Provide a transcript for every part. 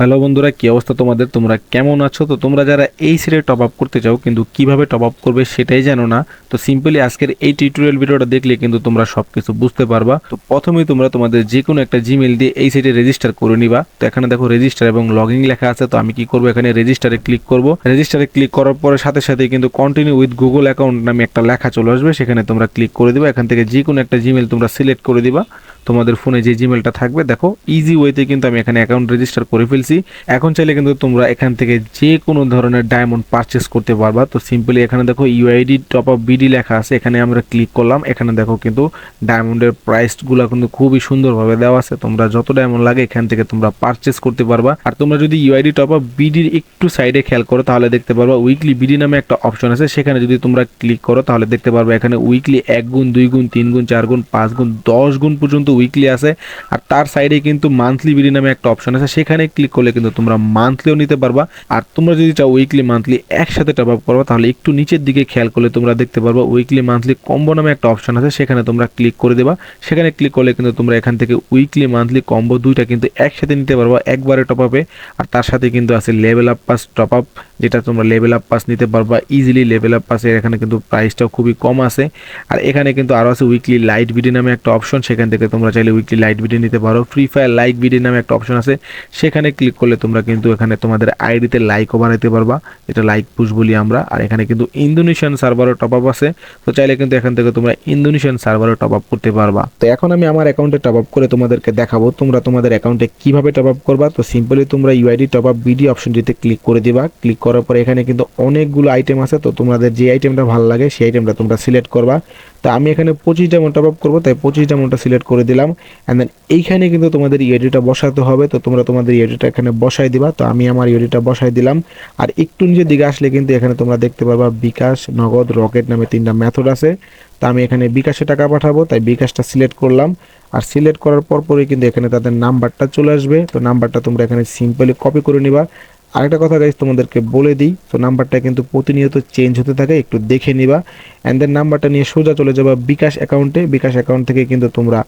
Hello বন্ধুরা, কি অবস্থা তোমাদের? তোমরা কেমন আছো? তো তোমরা যারা এই সিটে টপ আপ করতে চাও কিন্তু কিভাবে টপ আপ করবে সেটাই জানো না, তো সিম্পলি আজকের এই টিউটোরিয়াল ভিডিওটা দেখলে কিন্তু তোমরা সবকিছু বুঝতে পারবা। তো প্রথমেই তোমরা তোমাদের যে কোনো একটা জিমেইল দিয়ে এই সিটে রেজিস্টার করে নিবা। তো এখানে দেখো রেজিস্টার এবং লগইন লেখা আছে। তো আমি কি করব, এখানে রেজিস্টারে ক্লিক করব। রেজিস্টারে ক্লিক করার পরে সাথে সাথে কিন্তু কন্টিনিউ উইথ গুগল অ্যাকাউন্ট নামে একটা লেখা চলে আসবে, সেখানে তোমরা ক্লিক করে দিবা। এখান থেকে যে কোনো একটা জিমেইল তোমরা সিলেক্ট করে দিবা। তোমাদের ফোনে যে জিমেলটা থাকবে, দেখো ইজি ওয়েতে কিন্তু আমি এখানে অ্যাকাউন্ট রেজিস্টার করে ফেলছি। এখন চাইলে কিন্তু তোমরা এখান থেকে যে কোনো ধরনের ডায়মন্ড পারচেস করতে পারবা। তো সিম্পলি এখানে দেখো ইউআইডি টপ আপ বিডি লেখা আছে, এখানে আমরা ক্লিক করলাম। এখানে দেখো কিন্তু ডায়মন্ডের প্রাইসগুলো কিন্তু খুবই সুন্দরভাবে দেওয়া আছে। তোমরা যত ডায়মন্ড লাগে এখান থেকে তোমরা পারচেস করতে পারবা। আর তোমরা যদি ইউআইডি টপ আপ বিডির একটু সাইডে খেয়াল করো তাহলে দেখতে পারবা উইকলি বিডি নামে একটা অপশন আছে, সেখানে যদি তোমরা ক্লিক করো তাহলে দেখতে পারবা এখানে উইকলি 1 গুণ 2 গুণ 3 গুণ 4 গুণ 5 গুণ 10 গুণ পর্যন্ত উইকলি আছে। আর তার সাইডে কিন্তু মান্থলি বিডি নামে একটা অপশন আছে, সেখানে ক্লিক করলে কিন্তু তোমরা মান্থলিও নিতে পারবা। আর তোমরা যদি চাও উইকলি মান্থলি একসাথে টপ আপ করবা তাহলে একটু নিচের দিকে খেয়াল করলে তোমরা দেখতে পারবা উইকলি মান্থলি কম্বো নামে একটা অপশন আছে, সেখানে তোমরা ক্লিক করে দেবা। সেখানে ক্লিক করলে কিন্তু তোমরা এখান থেকে উইকলি মান্থলি কম্বো দুইটা কিন্তু একসাথে নিতে পারবা একবারে টপ আপে। আর তার সাথে কিন্তু আছে level up pass top up, যেটা তোমরা লেভেল আপ পাস নিতে পারবা ইজিলি। লেভেল আপ পাসের এখানে কিন্তু প্রাইসটাও খুবই কম আছে। আর এখানে কিন্তু আরও আছে উইকলি লাইট বিডি নামে একটা অপশন, সেখান থেকে তোমরা চাইলে উইকলি লাইট বিডি নিতে পারো। ফ্রি ফায়ার লাইক বিডি নামে একটা অপশন আছে, সেখানে ক্লিক করলে তোমরা কিন্তু এখানে তোমাদের আইডিতে লাইকও বানাইতে পারবা, এটা লাইক পুশ বলি আমরা। আর এখানে কিন্তু ইন্দোনেশিয়ান সার্ভারও টপ আপ আছে, তো চাইলে কিন্তু এখান থেকে তোমরা ইন্দোনেশিয়ান সার্ভারও টপ আপ করতে পারবা। তো এখন আমি আমার অ্যাকাউন্টে টপ আপ করে তোমাদেরকে দেখাবো তোমরা তোমাদের অ্যাকাউন্টে কিভাবে টপ আপ করবা। তো সিম্পলি তোমরা ইউআইডি টপ আপ বিডি অপশনটিতে ক্লিক করে দিবা। ক্লিক করার পরে এখানে কিন্তু অনেকগুলো আইটেম আছে, তো তোমাদের যে আইটেমটা ভালো লাগে সেই আইটেমটা তোমরা সিলেক্ট করবা। তো আমি এখানে 25 ডায়মন্ড টপ আপ করবো, তাই 25 ডায়মন্ডটা সিলেক্ট করে দিলাম। অ্যান্ড দেন এইখানে কিন্তু তোমাদের ইউআইডিটা বসাতে হবে, তো তোমরা তোমাদের ইউআইডিটা এখানে বসাই দিবা। তো আমি আমার ইউআইডিটা বসাই দিলাম। আর একটু নিচের দিকে আসলে কিন্তু এখানে তোমরা দেখতে পারবা বিকাশ, নগদ, রকেট নামে 3টা মেথড আছে। তো আমি এখানে বিকাশে টাকা পাঠাবো, তাই বিকাশটা সিলেক্ট করলাম। আর সিলেক্ট করার পরই কিন্তু এখানে তাদের নাম্বারটা চলে আসবে, তো নাম্বারটা তোমরা এখানে সিম্পলি কপি করে নিবা। আরেকটা কথা গাইস তোমাদেরকে বলে দিই, তো নাম্বারটা কিন্তু প্রতিনিয়ত চেঞ্জ হতে থাকে, একটু দেখে নিবা। অ্যান্ড দেন নাম্বারটা নিয়ে সোজা চলে যাবা বিকাশ অ্যাকাউন্টে। বিকাশ অ্যাকাউন্ট থেকে কিন্তু তোমরা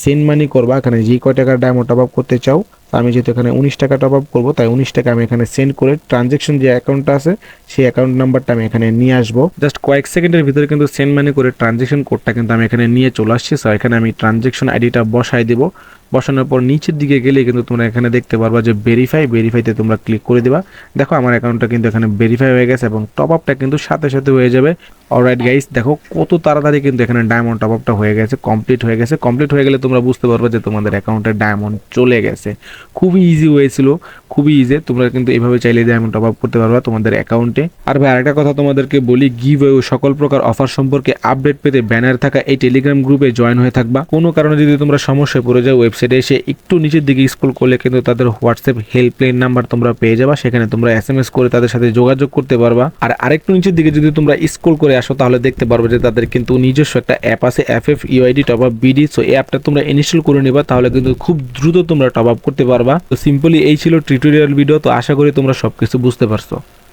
সেন্ড মানি করবা, এখানে যে কয় টাকার ডায়মন্ড টপ আপ করতে চাও। তো আমি যেহেতু এখানে 19 টাকা টপ আপ করবো, তাই 19 টাকা আমি এখানে সেন্ড করে ট্রানজেকশন যে অ্যাকাউন্টটা আছে সেই অ্যাকাউন্ট নাম্বারটা আমি এখানে নিয়ে আসবো। জাস্ট কয়েক সেকেন্ডের ভিতরে কিন্তু সেন্ড মানি করে ট্রানজেকশন কোডটা কিন্তু আমি এখানে নিয়ে চলে আসছি। সো এখানে আমি ট্রানজেকশন আইডিটা বসাই দেবো। বসানোর পর নিচের দিকে গেলে কিন্তু তোমরা এখানে দেখতে পারবা যে ভেরিফাইতে তোমরা ক্লিক করে দিবা। দেখো আমার অ্যাকাউন্টটা কিন্তু এখানে ভেরিফাই হয়ে গেছে এবং টপ আপটা কিন্তু সাথে সাথে হয়ে যাবে। অলরাইট গাইস, দেখো কত তাড়াতাড়ি কিন্তু এখানে ডায়মন্ড টপ আপটা হয়ে গেছে, কমপ্লিট হয়ে গেছে। কমপ্লিট হয়ে গেলে তোমরা বুঝতে পারবে যে তোমাদের অ্যাকাউন্টে ডায়মন্ড চলে গেছে। খুবই ইজি হয়েছিল, খুবই ইজি। তোমরা কিন্তু এইভাবে চাইলে ডায়মন্ড টপ আপ করতে পারবা তোমাদের অ্যাকাউন্টে। আর ভাই আরেকটা কথা তোমাদেরকে বলি, গিভ ওয়ে সকল প্রকার অফার সম্পর্কে আপডেট পেতে ব্যানার থাকা এই টেলিগ্রাম গ্রুপে জয়েন হয়ে থাকবা। কোনো কারণে যদি তোমরা সমস্যায় পড়ে যাও, ওয়েবসাইটে এসে একটু নিচের দিকে স্ক্রল করলে কিন্তু তাদের হোয়াটসঅ্যাপ হেল্পলাইন নাম্বার তোমরা পেয়ে যাবা, সেখানে তোমরা এসএমএস করে তাদের সাথে যোগাযোগ করতে পারবা। আর আরেকটু নিচের দিকে যদি তোমরা স্ক্রল করে আসো তাহলে দেখতে পারবে যে তাদের কিন্তু নিজস্ব একটা অ্যাপ আছে, FF UID top up BD. So এই অ্যাপটা তোমরা ইনস্টল করে নিবা, তাহলে কিন্তু খুব দ্রুত তোমরা টপ আপ করতে পারবা। তো সিম্পলি এই ছিল টিউটোরিয়াল ভিডিও। তো আশা করি তোমরা সবকিছু বুঝতে পারছো।